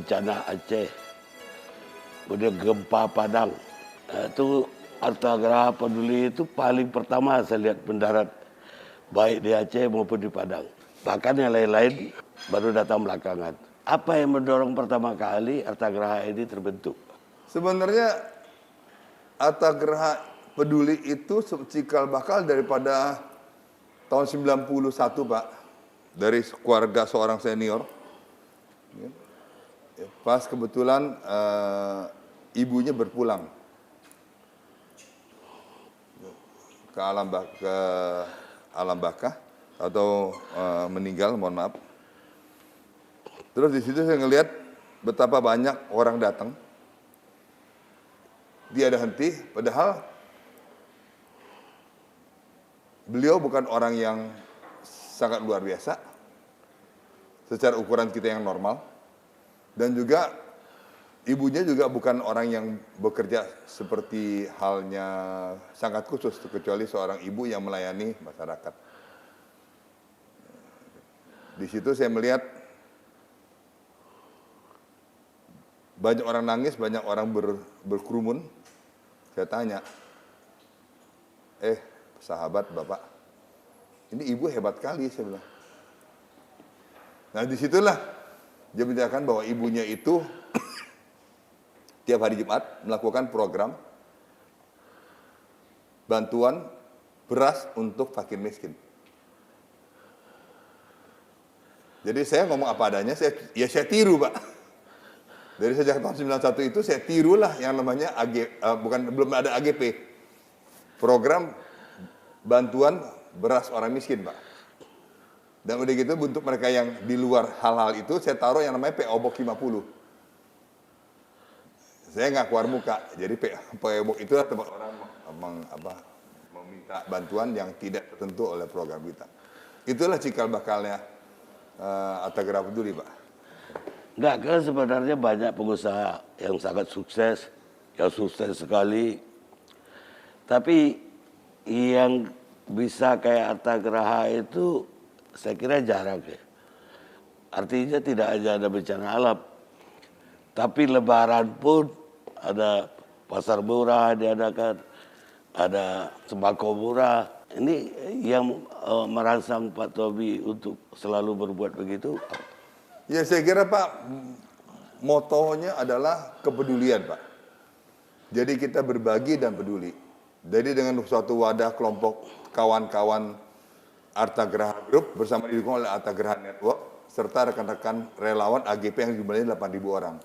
bencana Aceh, kemudian gempa Padang. Itu Arta Graha Peduli itu paling pertama saya lihat mendarat, baik di Aceh maupun di Padang. Bahkan yang lain-lain baru datang belakangan. Apa yang mendorong pertama kali Arta Graha ini terbentuk? Sebenarnya Arta Graha Peduli itu cikal bakal daripada tahun 91, Pak. Dari keluarga seorang senior. Pas kebetulan ibunya berpulang ke alam baka atau meninggal, mohon maaf. Terus di situ saya ngelihat betapa banyak orang datang. Dia ada henti, padahal beliau bukan orang yang sangat luar biasa secara ukuran kita yang normal, dan juga ibunya juga bukan orang yang bekerja seperti halnya sangat khusus, kecuali seorang ibu yang melayani masyarakat. Di situ saya melihat banyak orang nangis, banyak orang berkerumun. Saya tanya, sahabat Bapak, ini ibu hebat kali, saya bilang. Nah disitulah dia menjelaskan bahwa ibunya itu tiap hari Jumat melakukan program bantuan beras untuk fakir miskin. Jadi saya ngomong apa adanya, saya tiru, Pak. Dari sejak tahun 91 itu saya tirulah yang namanya belum ada AGP. Program bantuan beras orang miskin, Pak. Dan udah gitu untuk mereka yang di luar hal-hal itu saya taruh yang namanya PO Box 50. Saya nggak keluar muka, jadi PO Box itu tempat orang meminta bantuan yang tidak tertentu oleh program kita. Itulah cikal bakalnya Arta Graha Peduli, Pak. Enggak, kan sebenarnya banyak pengusaha yang sangat sukses, yang sukses sekali. Tapi yang bisa kayak Arta Graha itu saya kira jarang ya. Artinya tidak hanya ada bencana alam, tapi lebaran pun ada pasar murah diadakan, ada sembako murah. Ini yang merangsang Pak Tobi untuk selalu berbuat begitu. Ya saya kira Pak, motonya adalah kepedulian, Pak. Jadi kita berbagi dan peduli. Jadi dengan suatu wadah kelompok kawan-kawan Arta Graha Group bersama didukung oleh Arta Graha Network serta rekan-rekan relawan AGP yang jumlahnya 8.000 orang.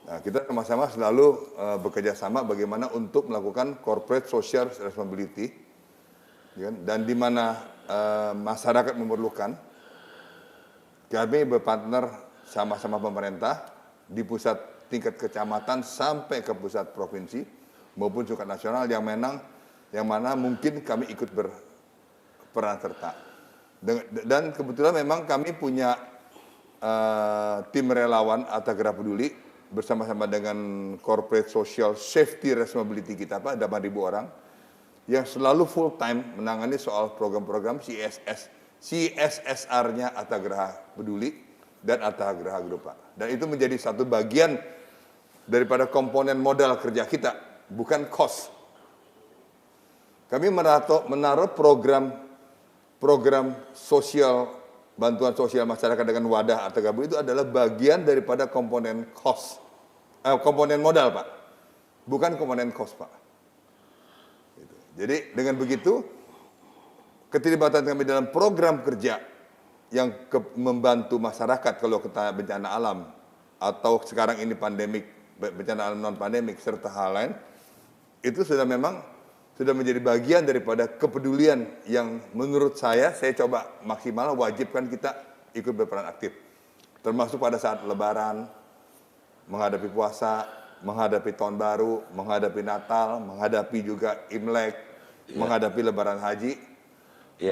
Nah, kita sama-sama selalu bekerja sama bagaimana untuk melakukan corporate social responsibility, dan di mana masyarakat memerlukan, kami berpartner sama-sama pemerintah di pusat tingkat kecamatan sampai ke pusat provinsi maupun tingkat nasional yang mana mungkin kami ikut berperan serta. Dan kebetulan memang kami punya tim relawan Arta Graha Peduli bersama-sama dengan corporate social safety responsibility kita, Pak, ada 8.000 orang yang selalu full time menangani soal program-program CSSR-nya Arta Graha Peduli dan Arta Graha Group, Pak. Dan itu menjadi satu bagian daripada komponen modal kerja kita, bukan cost. Kami menaruh program sosial, bantuan sosial masyarakat dengan wadah Arta Graha Peduli itu adalah bagian daripada komponen cost, komponen modal, Pak, bukan komponen cost, Pak. Jadi dengan begitu, keterlibatan kami dalam program kerja yang membantu masyarakat kalau kita bencana alam atau sekarang ini pandemik, bencana alam non pandemik serta hal lain, itu sudah menjadi bagian daripada kepedulian yang menurut saya coba maksimal wajibkan kita ikut berperan aktif. Termasuk pada saat lebaran, menghadapi puasa, menghadapi tahun baru, menghadapi Natal, menghadapi juga Imlek, menghadapi lebaran haji,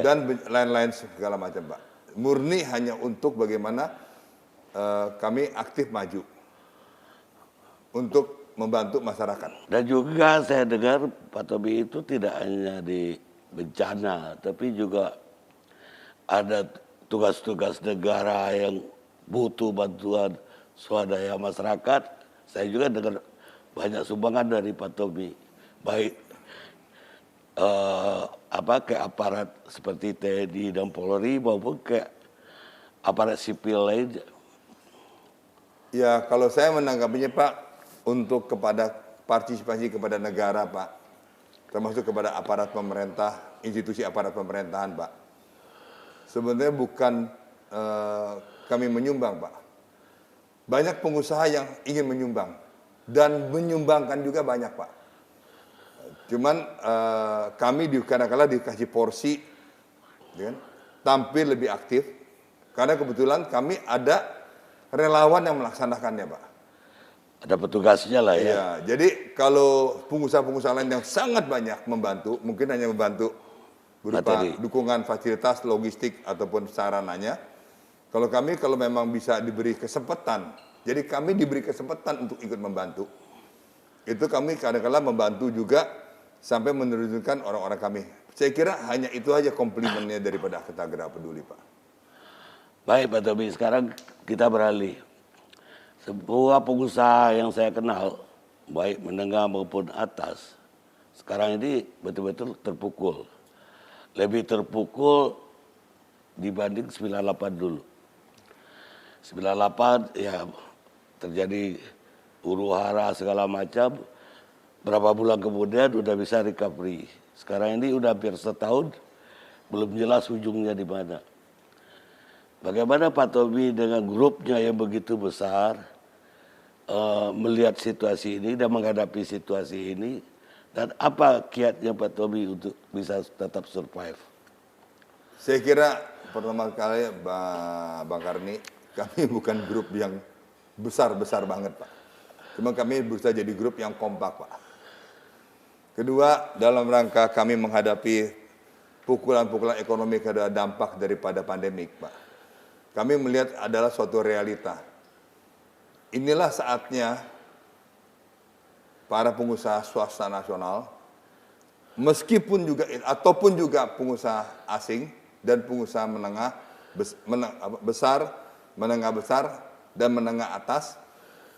dan lain-lain segala macam, Pak. Murni hanya untuk bagaimana kami aktif maju untuk membantu masyarakat. Dan juga saya dengar Pak Tobi itu tidak hanya di bencana, tapi juga ada tugas-tugas negara yang butuh bantuan swadaya masyarakat. Saya juga dengar banyak sumbangan dari Pak Tommy, baik ke aparat seperti TNI dan Polri maupun ke aparat sipil lainnya. Ya, kalau saya menanggapinya Pak, untuk kepada partisipasi kepada negara Pak, termasuk kepada aparat pemerintah, institusi aparat pemerintahan Pak. Sebenarnya bukan kami menyumbang Pak. Banyak pengusaha yang ingin menyumbang dan menyumbangkan juga banyak Pak. Cuman kami kadang-kala dikasih porsi, ya kan, tampil lebih aktif, karena kebetulan kami ada relawan yang melaksanakannya Pak. Ada petugasnya lah ya. Ya, jadi kalau pengusaha-pengusaha lain yang sangat banyak membantu, mungkin hanya membantu berupa dukungan fasilitas logistik ataupun sarananya. Kalau kami kalau memang bisa diberi kesempatan, jadi kami diberi kesempatan untuk ikut membantu. Itu kami kadang-kala membantu juga sampai menurunkan orang-orang kami. Saya kira hanya itu aja komplimennya daripada Akta Gerak Peduli, Pak. Baik Pak Tommy, sekarang kita beralih. Sebuah pengusaha yang saya kenal, baik menengah maupun atas, sekarang ini betul-betul terpukul. Lebih terpukul dibanding 98 dulu. 98 ya terjadi huru-hara segala macam. Berapa bulan kemudian udah bisa recovery. Sekarang ini udah hampir setahun, belum jelas ujungnya di mana. Bagaimana Pak Tommy dengan grupnya yang begitu besar melihat situasi ini dan menghadapi situasi ini, dan apa kiatnya Pak Tommy untuk bisa tetap survive? Saya kira pertama kali Bang Karni, kami bukan grup yang besar-besar banget Pak. Cuma kami berusaha jadi grup yang kompak Pak. Kedua, dalam rangka kami menghadapi pukulan-pukulan ekonomi karena dampak daripada pandemik Pak. Kami melihat adalah suatu realita. Inilah saatnya para pengusaha swasta nasional, meskipun juga ataupun juga pengusaha asing dan pengusaha besar, menengah besar dan menengah atas,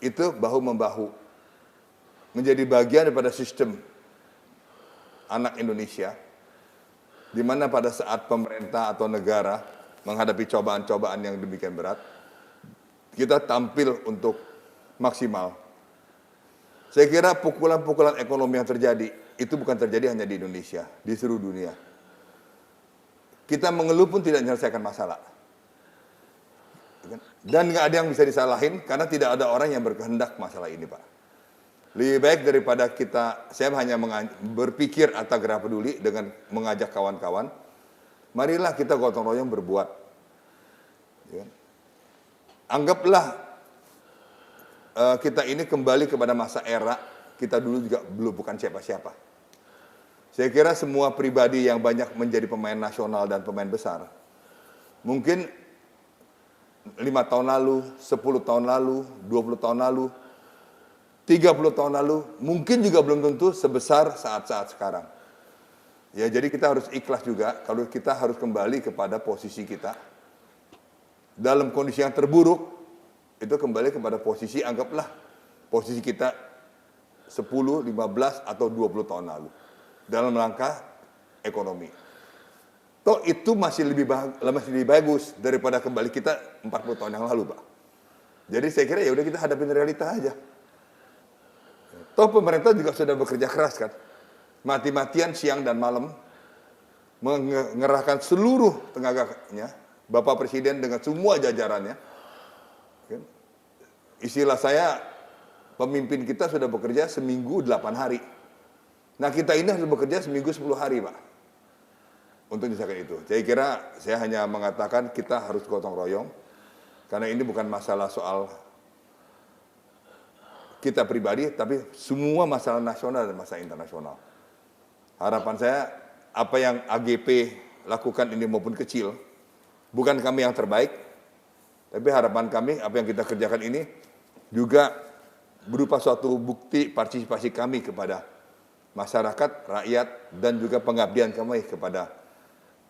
itu bahu-membahu menjadi bagian daripada sistem anak Indonesia, di mana pada saat pemerintah atau negara menghadapi cobaan-cobaan yang demikian berat, kita tampil untuk maksimal. Saya kira pukulan-pukulan ekonomi yang terjadi, itu bukan terjadi hanya di Indonesia, di seluruh dunia. Kita mengeluh pun tidak menyelesaikan masalah. Dan nggak ada yang bisa disalahin, karena tidak ada orang yang berkehendak masalah ini, Pak. Lebih baik daripada saya hanya berpikir Akta Gerak Peduli dengan mengajak kawan-kawan, marilah kita gotong royong berbuat. Ya. Anggaplah kita ini kembali kepada masa era kita dulu juga belum bukan siapa-siapa. Saya kira semua pribadi yang banyak menjadi pemain nasional dan pemain besar, mungkin 5 tahun lalu, 10 tahun lalu, 20 tahun lalu, 30 tahun lalu, mungkin juga belum tentu sebesar saat-saat sekarang. Ya, jadi kita harus ikhlas juga kalau kita harus kembali kepada posisi kita. Dalam kondisi yang terburuk, itu kembali kepada posisi, anggaplah posisi kita 10, 15, atau 20 tahun lalu. Dalam rangka ekonomi. Toh itu masih lebih bagus daripada kembali kita 40 tahun yang lalu, Pak. Jadi saya kira ya udah kita hadapin realita aja. Toh pemerintah juga sudah bekerja keras kan. Mati-matian siang dan malam mengerahkan seluruh tenaganya, Bapak Presiden dengan semua jajarannya. Istilah saya, pemimpin kita sudah bekerja seminggu 8 hari. Nah kita ini harus bekerja seminggu 10 hari Pak, untuk menyelesaikan itu. Saya kira saya hanya mengatakan kita harus gotong royong, karena ini bukan masalah soal kita pribadi, tapi semua masalah nasional dan masalah internasional. Harapan saya, apa yang AGP lakukan ini maupun kecil, bukan kami yang terbaik, tapi harapan kami, apa yang kita kerjakan ini, juga berupa suatu bukti partisipasi kami kepada masyarakat, rakyat, dan juga pengabdian kami kepada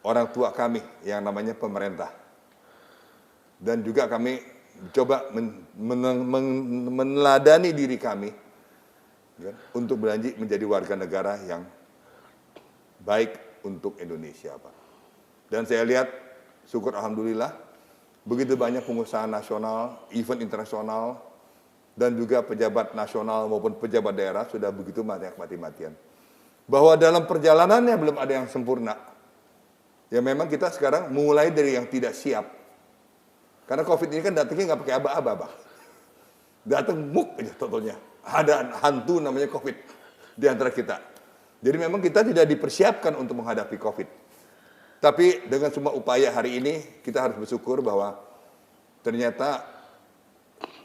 orang tua kami yang namanya pemerintah. Dan juga kami coba meneladani diri kami ya, untuk menjadi warga negara yang baik untuk Indonesia, Pak. Dan saya lihat, syukur alhamdulillah, begitu banyak pengusaha nasional, event internasional, dan juga pejabat nasional maupun pejabat daerah sudah begitu banyak mati-matian. Bahwa dalam perjalanannya belum ada yang sempurna. Ya memang kita sekarang mulai dari yang tidak siap. Karena COVID ini kan datangnya nggak pakai aba-aba, Bang. Datang muk aja totalnya. Ada hantu namanya COVID di antara kita. Jadi memang kita tidak dipersiapkan untuk menghadapi COVID. Tapi dengan semua upaya hari ini, kita harus bersyukur bahwa ternyata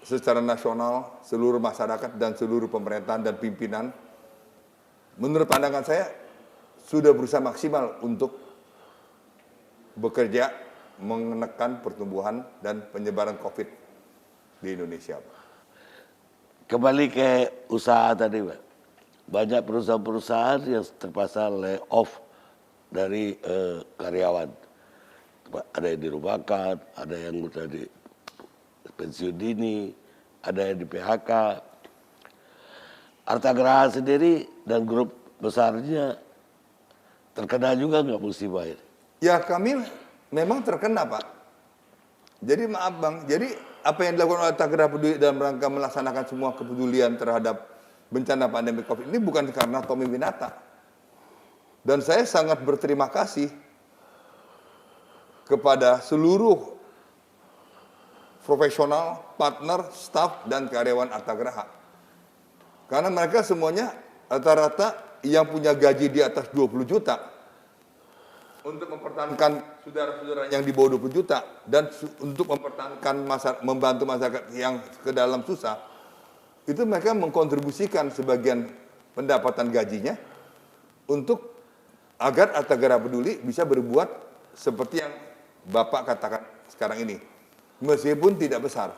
secara nasional, seluruh masyarakat dan seluruh pemerintahan dan pimpinan, menurut pandangan saya, sudah berusaha maksimal untuk bekerja menekan pertumbuhan dan penyebaran COVID di Indonesia. Kembali ke usaha tadi, Pak. Banyak perusahaan-perusahaan yang terpaksa lay off dari karyawan. Ada yang dirumahkan, ada yang udah di pensiun dini, ada yang di PHK. Arta Geraha sendiri dan grup besarnya terkena juga nggak musibah ini? Ya kami memang terkena, Pak. Jadi maaf Bang, jadi apa yang dilakukan oleh Arta Geraha Peduli dalam rangka melaksanakan semua kepedulian terhadap bencana pandemi COVID ini bukan karena Tommy Winata. Dan saya sangat berterima kasih kepada seluruh profesional, partner, staf, dan karyawan Arta Geraha. Karena mereka semuanya rata-rata yang punya gaji di atas 20 juta untuk mempertahankan saudara-saudara yang di bawah 20 juta dan untuk mempertahankan membantu masyarakat yang ke dalam susah, itu mereka mengkontribusikan sebagian pendapatan gajinya untuk agar Arta Geraha Peduli bisa berbuat seperti yang Bapak katakan sekarang ini. Meskipun tidak besar.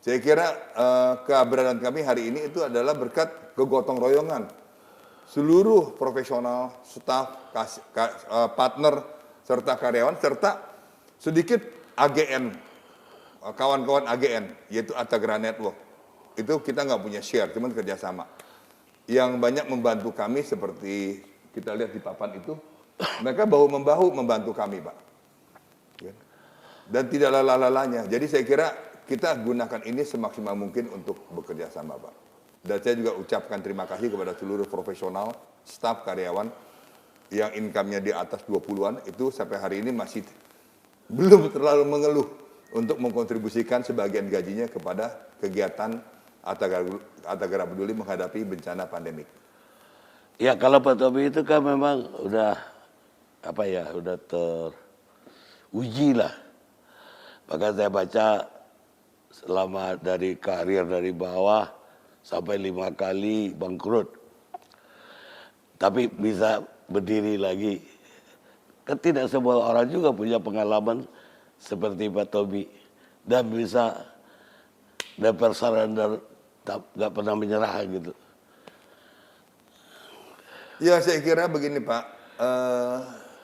Saya kira keberadaan kami hari ini itu adalah berkat kegotong royongan seluruh profesional, staf, partner, serta karyawan, serta sedikit AGN, kawan-kawan AGN, yaitu Arta Geraha Network. Itu kita nggak punya share, cuma kerjasama. Yang banyak membantu kami seperti kita lihat di papan itu, mereka bahu-membahu membantu kami, Pak. Dan tidak lalah-lalanya. Jadi saya kira kita gunakan ini semaksimal mungkin untuk bekerja sama, Pak. Dan saya juga ucapkan terima kasih kepada seluruh profesional, staf, karyawan yang income-nya di atas 20-an itu sampai hari ini masih belum terlalu mengeluh untuk mengkontribusikan sebagian gajinya kepada kegiatan Arta Geraha Peduli menghadapi bencana pandemik. Ya kalau Pak Tommy itu kan memang udah udah teruji lah. Maka saya baca selama dari karir dari bawah sampai 5 kali bangkrut. Tapi bisa berdiri lagi. Kan tidak semua orang juga punya pengalaman seperti Pak Tommy. Dan bisa never surrender, nggak pernah menyerah gitu. Ya saya kira begini Pak,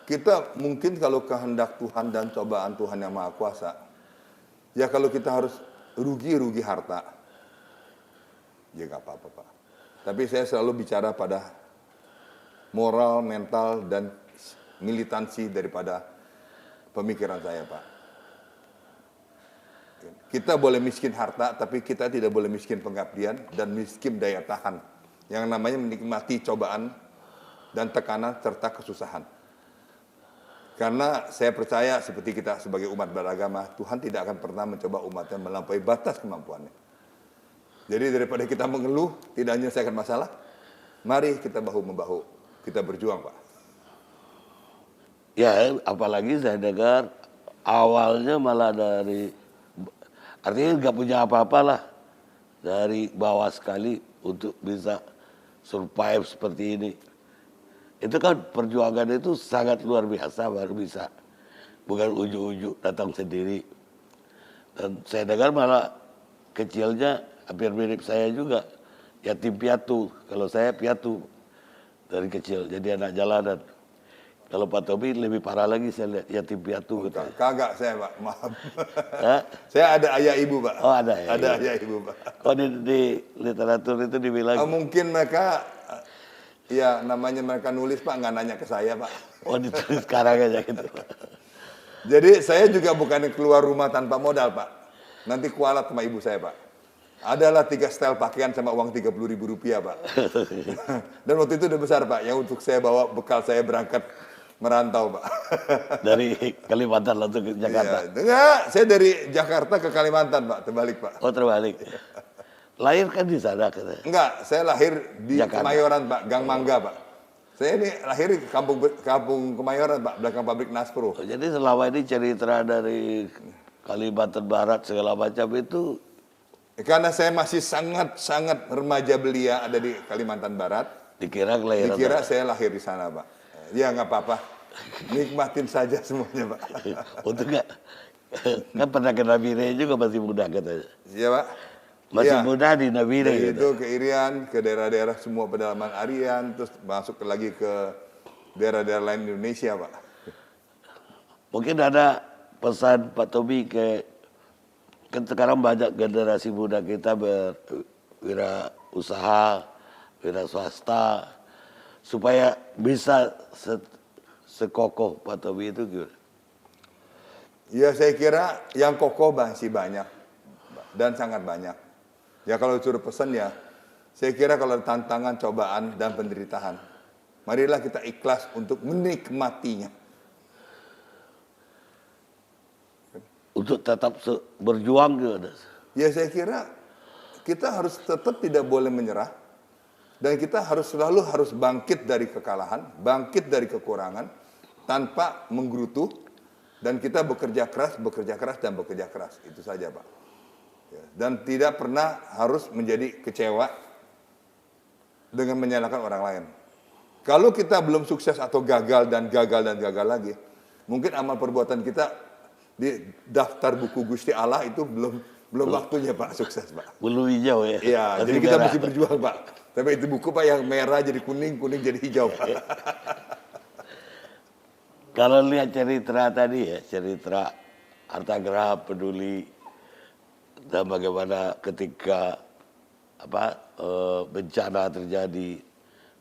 kita mungkin kalau kehendak Tuhan dan cobaan Tuhan yang Maha Kuasa, ya kalau kita harus rugi harta, ya nggak apa-apa Pak. Tapi saya selalu bicara pada moral, mental, dan militansi daripada pemikiran saya Pak. Kita boleh miskin harta, tapi kita tidak boleh miskin pengabdian dan miskin daya tahan. Yang namanya menikmati cobaan dan tekanan serta kesusahan. Karena saya percaya seperti kita sebagai umat beragama, Tuhan tidak akan pernah mencoba umatnya melampaui batas kemampuannya. Jadi daripada kita mengeluh, tidak menyelesaikan masalah, mari kita bahu-membahu, kita berjuang Pak. Ya apalagi saya dengar awalnya malah dari, artinya nggak punya apa-apa lah, dari bawah sekali untuk bisa survive seperti ini. Itu kan perjuangan itu sangat luar biasa baru bisa. Bukan ujuk-ujuk datang sendiri. Dan saya dengar malah kecilnya hampir mirip saya juga. Yatim piatu. Kalau saya piatu dari kecil jadi anak jalanan. Kalau Pak Tobi lebih parah lagi saya lihat yatim piatu gitu. Kagak saya Pak, maaf. Hah? Saya ada ayah ibu Pak. Oh ada ya. Ada Iya. ayah ibu Pak. Oh di literatur itu dibilang. Mungkin mereka, ya namanya mereka nulis Pak, nggak nanya ke saya Pak. Oh ditulis sekarang aja gitu. Jadi saya juga bukan keluar rumah tanpa modal Pak. Nanti kualat sama ibu saya Pak. Adalah 3 setel pakaian sama uang 30.000 rupiah Pak. Dan waktu itu udah besar Pak, yang untuk saya bawa bekal saya berangkat merantau Pak. Dari Kalimantan langsung ke Jakarta. Iya, enggak, saya dari Jakarta ke Kalimantan Pak, terbalik Pak. Oh terbalik. Lahir kan di sana katanya. Enggak, saya lahir di Jakarta. Kemayoran Pak, Gang Mangga Pak. Saya ini lahir di kampung Kemayoran Pak, belakang pabrik Naspro. Oh, jadi selama ini cerita dari Kalimantan Barat segala macam itu Karena saya masih sangat remaja belia ada di Kalimantan Barat, dikira kelahiran. dikira saya lahir di sana Pak. Ya nggak apa-apa, nikmatin saja semuanya Pak. Untuk nggak kan pernah ke Nabire juga masih muda katanya. Iya Pak. Masih Iya. muda di Nabire Dari gitu. itu ke Irian, ke daerah-daerah semua pedalaman Arian, terus masuk lagi ke daerah-daerah lain Indonesia Pak. Mungkin ada pesan Pak Tobi kan sekarang banyak generasi muda kita berwirausaha, wira swasta, supaya bisa sekokoh Pak Tobi itu gimana? Ya saya kira yang kokoh masih banyak dan sangat banyak. Ya kalau suruh pesan ya, saya kira kalau ada tantangan, cobaan, dan penderitaan, marilah kita ikhlas untuk menikmatinya. Untuk tetap berjuang gitu. Ya saya kira kita harus tetap tidak boleh menyerah. Dan kita selalu harus bangkit dari kekalahan, bangkit dari kekurangan, tanpa menggerutu. Dan kita bekerja keras, dan bekerja keras. Itu saja Pak. Ya, dan tidak pernah harus menjadi kecewa dengan menyalahkan orang lain. Kalau kita belum sukses atau gagal lagi, mungkin amal perbuatan kita di daftar buku Gusti Allah itu belum waktunya Pak sukses Pak. Belum hijau ya. Iya, Masih jadi kita merah. mesti berjuang Pak. Tapi itu buku Pak yang merah jadi kuning, kuning jadi hijau Pak. Kalau lihat cerita tadi ya, cerita Harta Graha Peduli dan bagaimana ketika bencana terjadi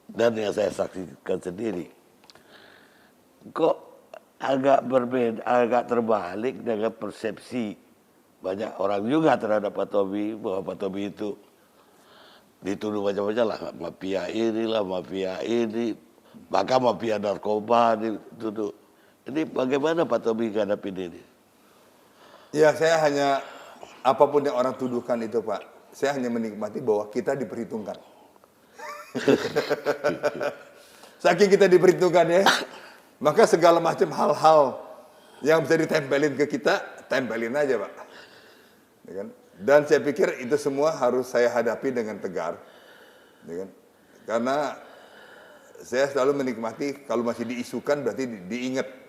dan yang saya saksikan sendiri, kok agak berbeda, agak terbalik dengan persepsi banyak orang juga terhadap Pak Tobi, bahwa Pak Tobi itu dituduh macam-macam lah, mafia ini, bahkan mafia narkoba dituduh. Ini bagaimana Pak Tobi menghadapi ini? Ya saya hanya, apapun yang orang tuduhkan itu Pak, saya hanya menikmati bahwa kita diperhitungkan. Saking kita diperhitungkan ya, maka segala macam hal-hal yang bisa ditempelin ke kita, tempelin aja Pak. Ya kan? Dan saya pikir itu semua harus saya hadapi dengan tegar. Ya kan? Karena saya selalu menikmati kalau masih diisukan berarti diingat.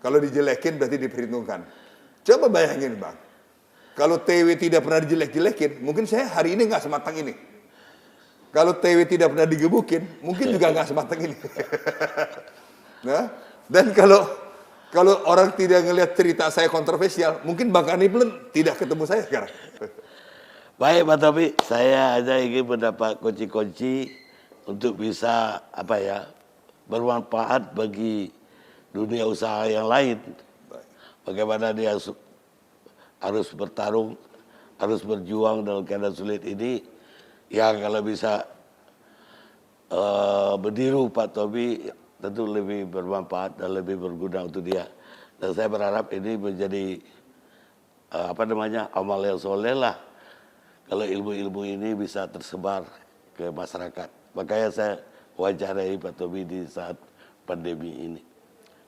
Kalau dijelekin berarti diperhitungkan. Coba bayangin Bang, kalau TW tidak pernah dijelek-jelekin, mungkin saya hari ini nggak sematang ini. Kalau TW tidak pernah digebukin, mungkin juga nggak sematang ini. Nah, dan kalau orang tidak ngelihat cerita saya kontroversial, mungkin Bang Kani belum tidak ketemu saya sekarang. Baik Pak Tobi, saya hanya ingin mendapat kunci-kunci untuk bisa bermanfaat bagi dunia usaha yang lain. Bagaimana dia harus bertarung, harus berjuang dalam keadaan sulit ini. Yang kalau bisa meniru Pak Tobi tentu lebih bermanfaat dan lebih berguna untuk dia. Dan saya berharap ini menjadi amal yang soleh lah. Kalau ilmu-ilmu ini bisa tersebar ke masyarakat. Makanya saya wawancarai Pak Tobi di saat pandemi ini.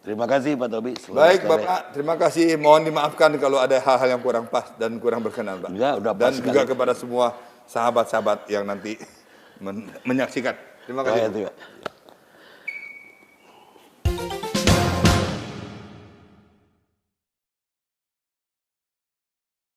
Terima kasih Pak Tobi. Baik Bapak, terima kasih. Mohon dimaafkan kalau ada hal-hal yang kurang pas dan kurang berkenan Pak. Enggak, udah pas dan juga sekali. kepada semua sahabat-sahabat yang nanti menyaksikan. Terima kasih. Baik,